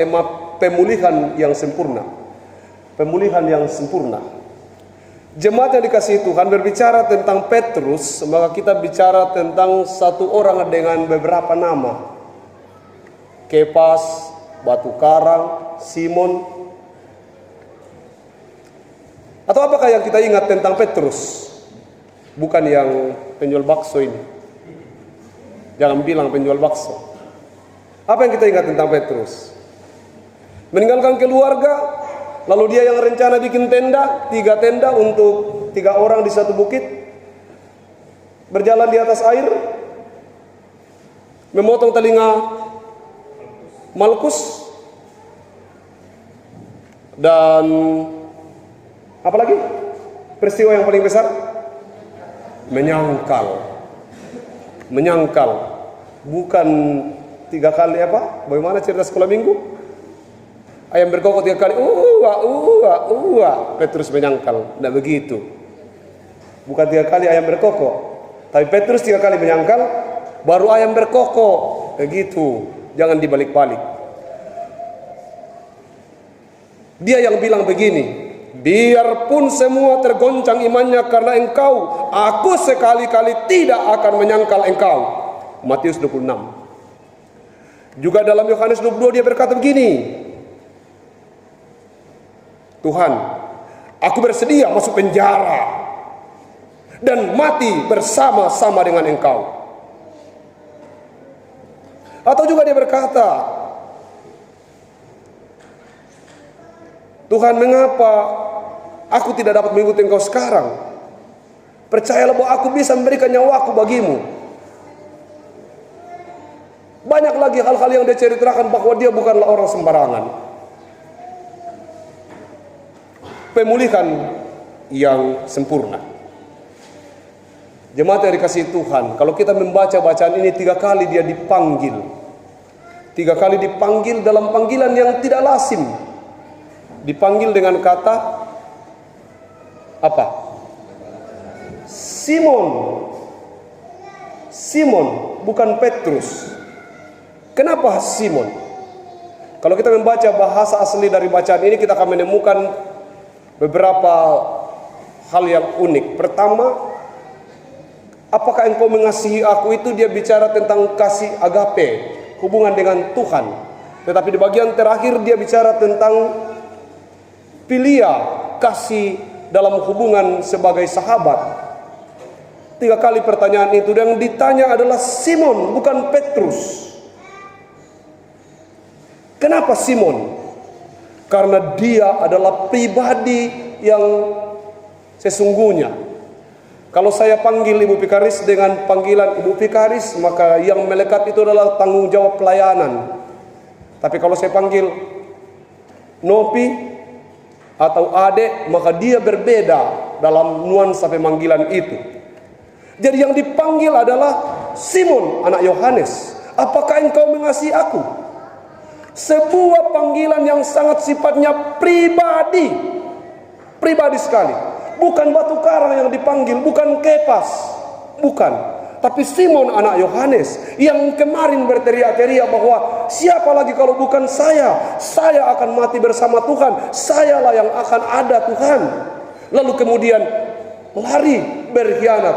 tema pemulihan yang sempurna. Pemulihan yang sempurna. Jemaat yang dikasihi Tuhan, berbicara tentang Petrus, maka kita bicara tentang satu orang dengan beberapa nama. Kepas, Batu Karang, Simon. Atau apakah yang kita ingat tentang Petrus? Bukan yang penjual bakso ini. Jangan bilang penjual bakso. Apa yang kita ingat tentang Petrus? Meninggalkan keluarga, lalu dia yang rencana bikin tenda, 3 tenda untuk 3 orang di satu bukit, berjalan di atas air, memotong telinga Malkus, dan apa lagi? Peristiwa yang paling besar, menyangkal, bukan 3 kali apa? Bagaimana cerita sekolah minggu? Ayam berkokok 3 kali, Petrus menyangkal. Tidak begitu. Bukan 3 kali ayam berkokok, tapi Petrus 3 kali menyangkal, baru ayam berkokok. Begitu. Jangan dibalik-balik. Dia yang bilang begini, biarpun semua tergoncang imannya karena engkau, aku sekali-kali tidak akan menyangkal engkau. Matius 26. Juga dalam Yohanes 22 dia berkata begini, Tuhan, aku bersedia masuk penjara dan mati bersama-sama dengan engkau. Atau juga dia berkata, Tuhan, mengapa aku tidak dapat mengikuti engkau sekarang? Percayalah bahwa aku bisa memberikan nyawaku bagimu. Banyak lagi hal-hal yang dia ceritakan bahwa dia bukanlah orang sembarangan. Pemulihan yang sempurna. Jemaat yang dikasihi Tuhan, kalau kita membaca bacaan ini 3 kali dia dipanggil. 3 kali dipanggil dalam panggilan yang tidak lazim. Dipanggil dengan kata apa? Simon. Simon, bukan Petrus. Kenapa Simon? Kalau kita membaca bahasa asli dari bacaan ini, kita akan menemukan beberapa hal yang unik. Pertama, apakah engkau mengasihi aku, itu dia bicara tentang kasih agape, hubungan dengan Tuhan. Tetapi di bagian terakhir dia bicara tentang philia, kasih dalam hubungan sebagai sahabat. 3 kali pertanyaan itu, dan yang ditanya adalah Simon, bukan Petrus. Kenapa Simon? Karena dia adalah pribadi yang sesungguhnya. Kalau saya panggil Ibu Vikaris dengan panggilan Ibu Vikaris, maka yang melekat itu adalah tanggung jawab pelayanan. Tapi kalau saya panggil Nopi atau Ade, maka dia berbeda dalam nuansa pemanggilan itu. Jadi yang dipanggil adalah Simon, anak Yohanes. Apakah engkau mengasihi aku? Sebuah panggilan yang sangat sifatnya pribadi. Pribadi sekali. Bukan Batu Karang yang dipanggil, bukan Kepas, bukan. Tapi Simon anak Yohanes yang kemarin berteriak-teriak bahwa siapa lagi kalau bukan saya akan mati bersama Tuhan, sayalah yang akan ada Tuhan. Lalu kemudian lari berkhianat,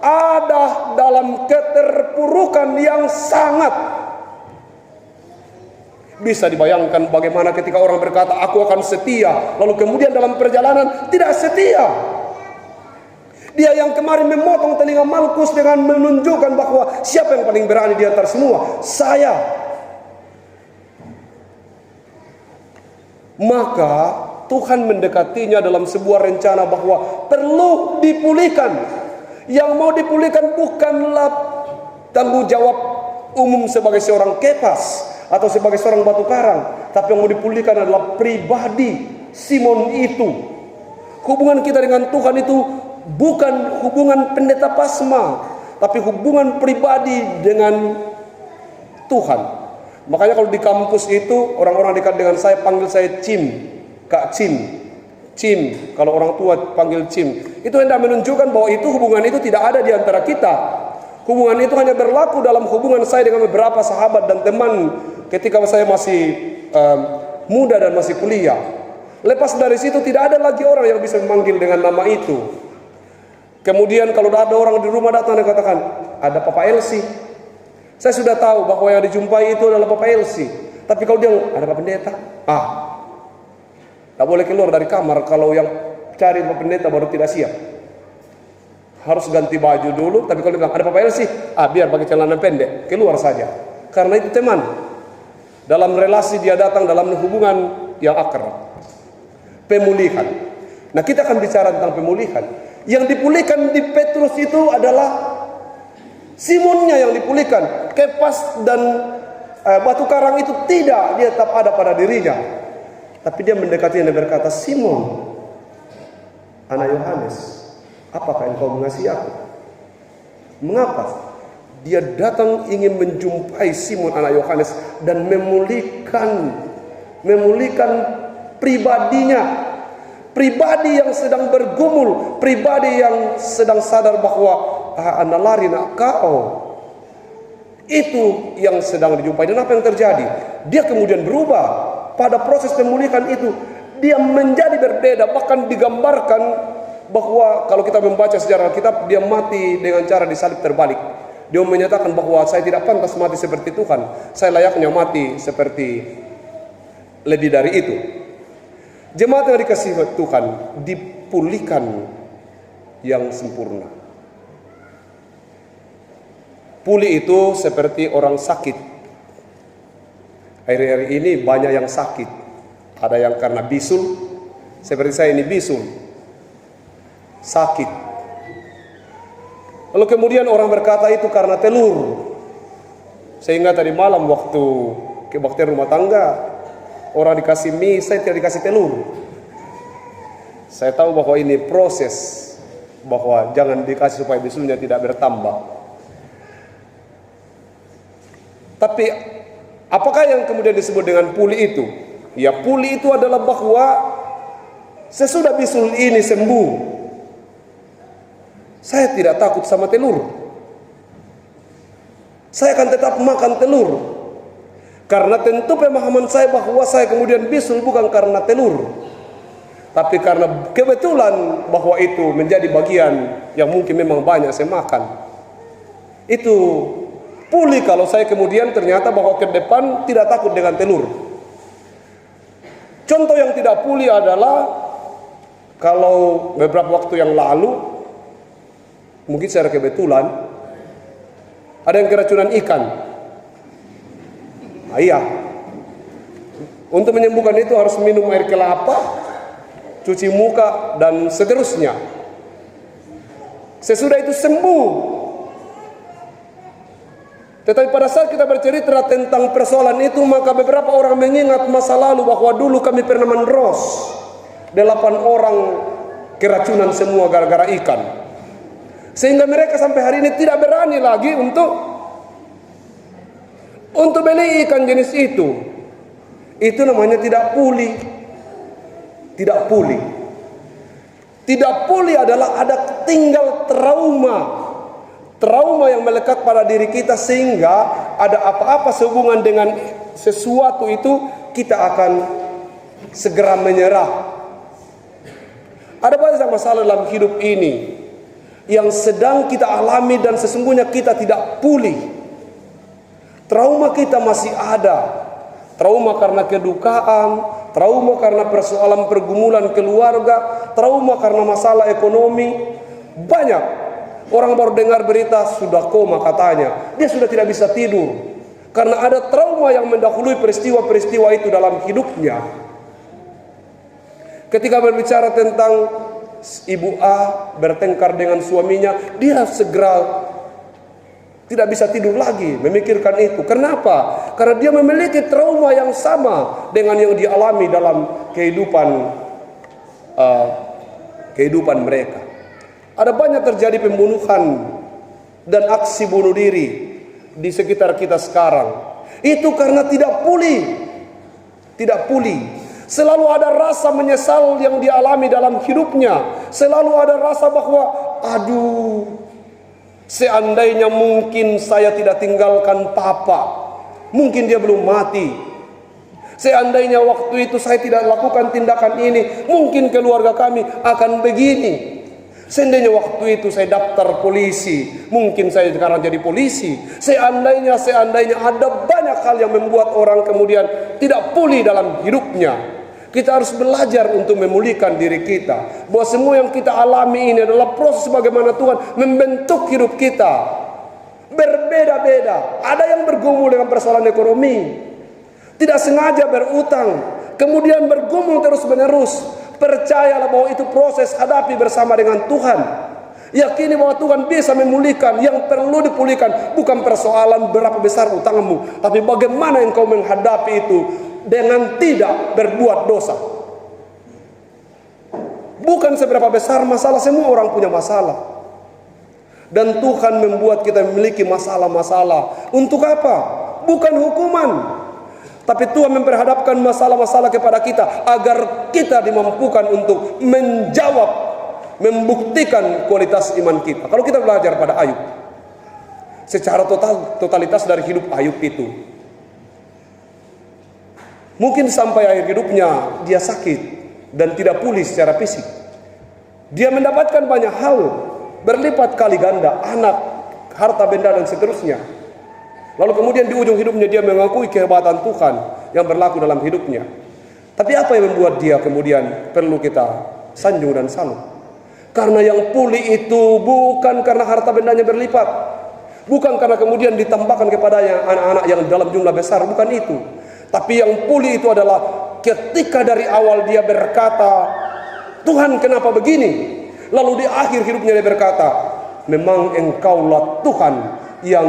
ada dalam keterpurukan yang sangat. Bisa dibayangkan bagaimana ketika orang berkata aku akan setia, lalu kemudian dalam perjalanan tidak setia. Dia yang kemarin memotong telinga Malkus dengan menunjukkan bahwa siapa yang paling berani di antara semua, saya. Maka Tuhan mendekatinya dalam sebuah rencana bahwa perlu dipulihkan. Yang mau dipulihkan bukanlah tanggung jawab umum sebagai seorang Kepas atau sebagai seorang Batu Karang, tapi yang mau dipulihkan adalah pribadi Simon itu. Hubungan kita dengan Tuhan itu bukan hubungan pendeta pasma, tapi hubungan pribadi dengan Tuhan. Makanya kalau di kampus itu orang-orang dekat dengan saya panggil saya Cim, Kak Cim. Cim, kalau orang tua panggil Cim. Itu hendak menunjukkan bahwa itu hubungan itu tidak ada di antara kita. Hubungan itu hanya berlaku dalam hubungan saya dengan beberapa sahabat dan teman ketika saya masih muda dan masih kuliah. Lepas dari situ tidak ada lagi orang yang bisa memanggil dengan nama itu. Kemudian kalau ada orang di rumah datang dan katakan, ada Papa Elsi. Saya sudah tahu bahwa yang dijumpai itu adalah Papa Elsi. Tapi kalau dia ada Pak Pendeta, tak boleh keluar dari kamar kalau yang cari Pak Pendeta baru tidak siap. Harus ganti baju dulu, tapi kalau dia bilang ada Papa Elsi, biar pakai celana pendek, keluar saja. Karena itu teman. Dalam relasi dia datang dalam hubungan yang akrab. Pemulihan. Nah, kita akan bicara tentang pemulihan. Yang dipulihkan di Petrus itu adalah Simonnya yang dipulihkan. Kepas dan batu karang itu tidak, dia tetap ada pada dirinya. Tapi dia mendekati dan berkata, Simon, anak Yohanes, apakah engkau mengasihi aku? Mengapa? Dia datang ingin menjumpai Simon anak Yohanes dan memulihkan pribadinya. Pribadi yang sedang bergumul, pribadi yang sedang sadar bahwa anda lari nak kau. Itu yang sedang dijumpai. Dan apa yang terjadi? Dia kemudian berubah. Pada proses pemulihan itu dia menjadi berbeda. Bahkan digambarkan bahwa kalau kita membaca sejarah Alkitab, dia mati dengan cara disalib terbalik. Dia menyatakan bahwa saya tidak pantas mati seperti Tuhan, saya layaknya mati seperti lebih dari itu. Jemaat yang dikasihi Tuhan, dipulihkan yang sempurna. Pulih itu seperti orang sakit. Hari-hari ini banyak yang sakit. Ada yang karena bisul, seperti saya ini bisul, sakit. Lalu kemudian orang berkata itu karena telur. Sehingga tadi malam waktu kebaktian rumah tangga, orang dikasih mie, saya tidak dikasih telur. Saya tahu bahwa ini proses, bahwa jangan dikasih supaya bisulnya tidak bertambah. Tapi apakah yang kemudian disebut dengan pulih itu? Ya, pulih itu adalah bahwa sesudah bisul ini sembuh, saya tidak takut sama telur. Saya akan tetap makan telur. Karena tentu pemahaman saya bahwa saya kemudian bisul bukan karena telur, tapi karena kebetulan bahwa itu menjadi bagian yang mungkin memang banyak saya makan. Itu pulih kalau saya kemudian ternyata bahwa ke depan tidak takut dengan telur. Contoh yang tidak pulih adalah kalau beberapa waktu yang lalu, mungkin secara kebetulan, ada yang keracunan ikan. Iya, untuk menyembuhkan itu harus minum air kelapa, cuci muka, dan seterusnya. Sesudah itu sembuh. Tetapi pada saat kita bercerita tentang persoalan itu, maka beberapa orang mengingat masa lalu bahwa dulu kami pernah meneros 8 orang keracunan semua gara-gara ikan. Sehingga mereka sampai hari ini tidak berani lagi untuk beli ikan jenis itu. Itu namanya tidak pulih. Tidak pulih. Tidak pulih adalah ada tinggal trauma. Trauma yang melekat pada diri kita sehingga ada apa-apa sehubungan dengan sesuatu itu kita akan segera menyerah. Ada banyak masalah dalam hidup ini yang sedang kita alami dan sesungguhnya kita tidak pulih. Trauma kita masih ada. Trauma karena kedukaan, trauma karena persoalan pergumulan keluarga, trauma karena masalah ekonomi. Banyak orang baru dengar berita sudah koma katanya, dia sudah tidak bisa tidur karena ada trauma yang mendahului peristiwa-peristiwa itu dalam hidupnya. Ketika berbicara tentang ibu A bertengkar dengan suaminya, dia segera tidak bisa tidur lagi memikirkan itu. Kenapa? Karena dia memiliki trauma yang sama dengan yang dialami dalam kehidupan mereka. Ada banyak terjadi pembunuhan dan aksi bunuh diri di sekitar kita sekarang. Itu karena tidak pulih. Tidak pulih. Selalu ada rasa menyesal yang dialami dalam hidupnya. Selalu ada rasa bahwa seandainya mungkin saya tidak tinggalkan papa, mungkin dia belum mati. Seandainya waktu itu saya tidak lakukan tindakan ini, mungkin keluarga kami akan begini. Seandainya waktu itu saya daftar polisi, mungkin saya sekarang jadi polisi. Seandainya ada banyak hal yang membuat orang kemudian tidak pulih dalam hidupnya. Kita harus belajar untuk memulihkan diri kita, bahwa semua yang kita alami ini adalah proses bagaimana Tuhan membentuk hidup kita. Berbeda-beda. Ada yang bergumul dengan persoalan ekonomi, tidak sengaja berutang, kemudian bergumul terus-menerus. Percayalah bahwa itu proses, hadapi bersama dengan Tuhan. Yakini bahwa Tuhan bisa memulihkan. Yang perlu dipulihkan bukan persoalan berapa besar utangmu, tapi bagaimana engkau menghadapi itu dengan tidak berbuat dosa. Bukan seberapa besar masalah, semua orang punya masalah. Dan Tuhan membuat kita memiliki masalah-masalah. Untuk apa? Bukan hukuman, tapi Tuhan memperhadapkan masalah-masalah kepada kita agar kita dimampukan untuk menjawab, membuktikan kualitas iman kita. Kalau kita belajar pada Ayub, secara totalitas dari hidup Ayub itu, mungkin sampai akhir hidupnya dia sakit dan tidak pulih secara fisik. Dia mendapatkan banyak hal berlipat kali ganda, anak, harta benda dan seterusnya. Lalu kemudian di ujung hidupnya dia mengakui kehebatan Tuhan yang berlaku dalam hidupnya. Tapi apa yang membuat dia kemudian perlu kita sanjung dan salut? Karena yang pulih itu bukan karena harta bendanya berlipat, bukan karena kemudian ditambahkan kepada anak-anak yang dalam jumlah besar, bukan itu. Tapi yang pulih itu adalah ketika dari awal dia berkata, Tuhan kenapa begini? Lalu di akhir hidupnya dia berkata, memang Engkaulah Tuhan yang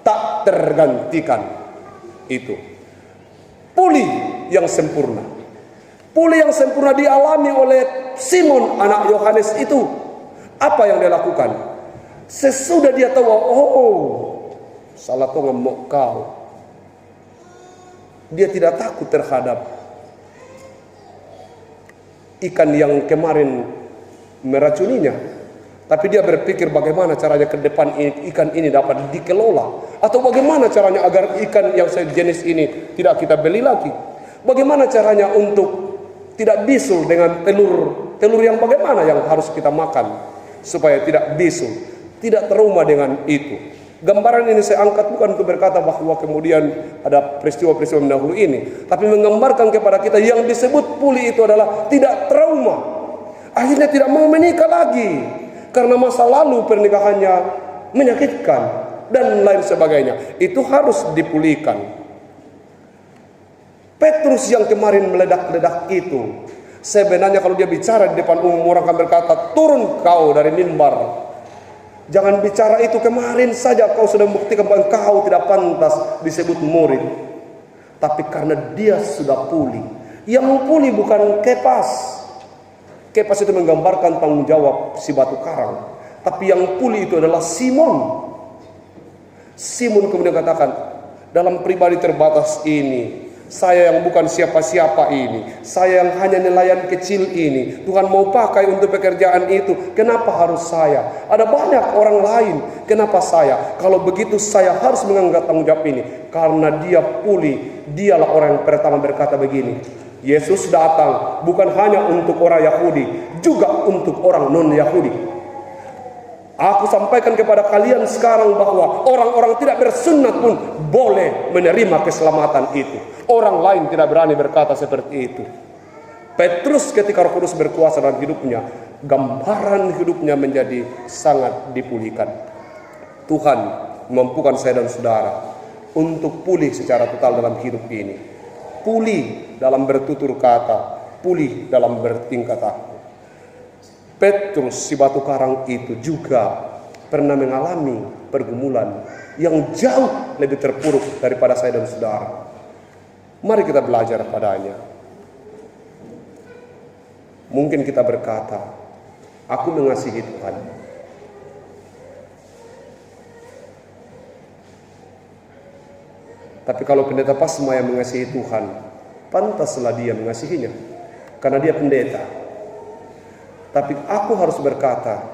tak tergantikan. Itu pulih yang sempurna. Pulih yang sempurna dialami oleh Simon anak Yohanes itu. Apa yang dia lakukan? Sesudah dia tahu, oh salah tonga mau kau, dia tidak takut terhadap ikan yang kemarin meracuninya. Tapi dia berpikir bagaimana caranya ke depan ikan ini dapat dikelola. Atau bagaimana caranya agar ikan yang sejenis ini tidak kita beli lagi. Bagaimana caranya untuk tidak bisul dengan telur yang bagaimana yang harus kita makan supaya tidak bisul, tidak trauma dengan itu. Gambaran ini saya angkat bukan untuk berkata bahwa kemudian ada peristiwa-peristiwa mendahulu ini, tapi menggambarkan kepada kita yang disebut pulih itu adalah tidak trauma. Akhirnya tidak mau menikah lagi karena masa lalu pernikahannya menyakitkan dan lain sebagainya. Itu harus dipulihkan. Petrus yang kemarin meledak-ledak itu, sebenarnya kalau dia bicara di depan umum, orang akan berkata, turun kau dari mimbar. Jangan bicara itu, kemarin saja kau sudah membuktikan bahwa kau tidak pantas disebut murid. Tapi karena dia sudah pulih. Yang pulih bukan Kepas. Kepas itu menggambarkan tanggung jawab si batu karang. Tapi yang pulih itu adalah Simon. Simon kemudian katakan, dalam pribadi terbatas ini, saya yang bukan siapa-siapa ini, saya yang hanya nelayan kecil ini, Tuhan mau pakai untuk pekerjaan itu, kenapa harus saya? Ada banyak orang lain, kenapa saya? Kalau begitu saya harus menganggap tanggung jawab ini. Karena dia pulih, dialah orang yang pertama berkata begini, Yesus datang bukan hanya untuk orang Yahudi, juga untuk orang non-Yahudi. Aku sampaikan kepada kalian sekarang bahwa orang-orang tidak bersunat pun boleh menerima keselamatan itu. Orang lain tidak berani berkata seperti itu. Petrus ketika Roh Kudus berkuasa dalam hidupnya, gambaran hidupnya menjadi sangat dipulihkan. Tuhan memampukan saya dan saudara untuk pulih secara total dalam hidup ini. Pulih dalam bertutur kata, pulih dalam bertingkah laku. Petrus si batu karang itu juga pernah mengalami pergumulan yang jauh lebih terpuruk daripada saya dan saudara. Mari kita belajar padanya. Mungkin kita berkata, aku mengasihi Tuhan. Tapi kalau pendeta Pasma yang mengasihi Tuhan, pantaslah dia mengasihinya, karena dia pendeta. Tapi aku harus berkata,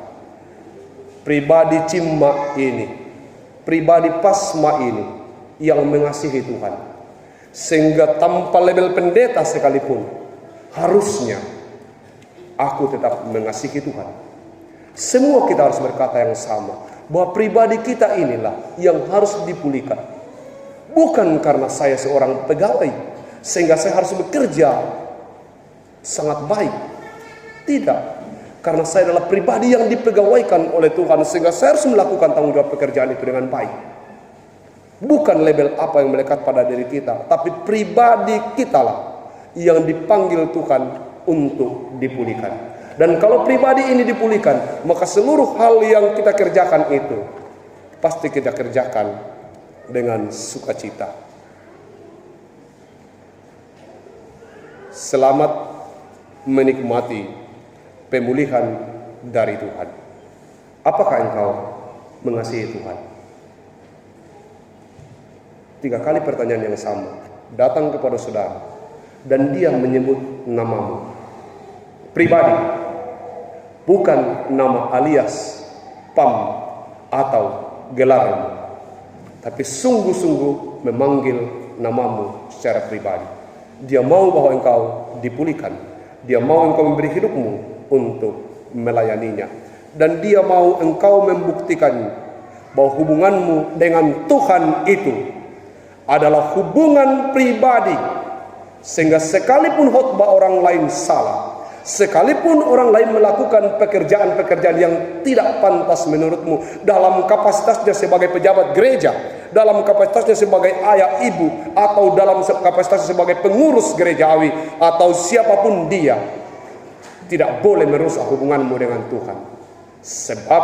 pribadi Cimma ini, pribadi Pasma ini, yang mengasihi Tuhan, Sehingga tanpa label pendeta sekalipun, harusnya aku tetap mengasihi Tuhan. Semua kita harus berkata yang sama, bahwa pribadi kita inilah yang harus dipulihkan. Bukan karena saya seorang pegawai, sehingga saya harus bekerja sangat baik. Tidak, karena saya adalah pribadi yang dipegawaikan oleh Tuhan, sehingga saya harus melakukan tanggung jawab pekerjaan itu dengan baik. Bukan label apa yang melekat pada diri kita, tapi pribadi kitalah yang dipanggil Tuhan untuk dipulihkan. Dan kalau pribadi ini dipulihkan, maka seluruh hal yang kita kerjakan itu pasti kita kerjakan dengan sukacita. Selamat menikmati pemulihan dari Tuhan. Apakah engkau mengasihi Tuhan? 3 kali pertanyaan yang sama datang kepada saudara, dan dia menyebut namamu pribadi, bukan nama alias, pam, atau gelarmu, tapi sungguh-sungguh memanggil namamu secara pribadi. Dia mau bahwa engkau dipulihkan, dia mau engkau memberi hidupmu untuk melayaninya, dan dia mau engkau membuktikan bahwa hubunganmu dengan Tuhan itu adalah hubungan pribadi, sehingga sekalipun khotbah orang lain salah, sekalipun orang lain melakukan pekerjaan-pekerjaan yang tidak pantas menurutmu, dalam kapasitasnya sebagai pejabat gereja, dalam kapasitasnya sebagai ayah ibu, atau dalam kapasitasnya sebagai pengurus gerejawi, atau siapapun dia, tidak boleh merusak hubunganmu dengan Tuhan. Sebab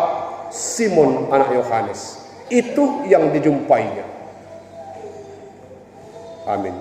Simon anak Yohanes itu yang dijumpainya. Amin.